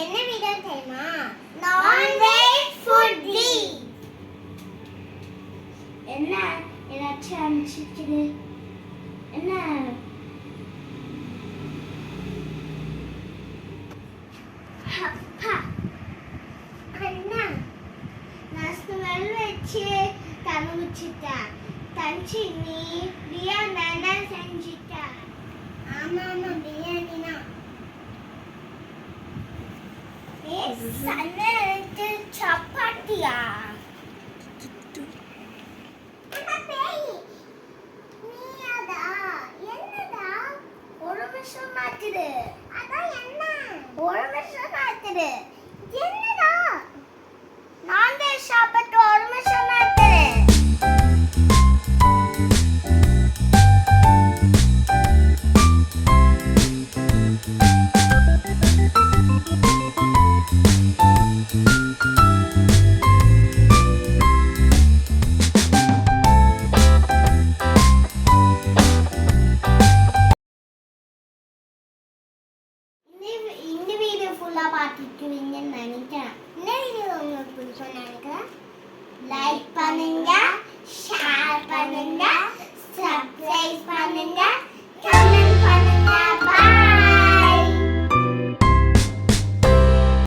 என்ன வீடியோ தெரியுமா? Non veg foodie. என்ன ஏதாச்சும் அனுப்பிச்சிருக்குது? என்ன அண்ணா நான் ஸ்மெல் வச்சு கண்டுபிடிச்சிட்டேன். தஞ்சி நீ பிரியாணி செஞ்சிட்டேன். ஆமா பிரியாணி தான். சன்னத்து சப்பாத்தியா? என்னடா ஒரு நிமிஷம் மாத்துது. அதான் என்ன ஒரு நிமிஷம் மாத்துது. என்னடா நான் சாப்பிட்டு ஒரு நிமிஷம் மாத்துது. இந்த வீடியோ ஃபுல்லா பார்த்துட்டு நினைக்கிறேன். இந்த வீடியோ உங்களுக்கு பிடிக்கும்னு நினைக்கிறேன். லைக் பண்ணுங்க,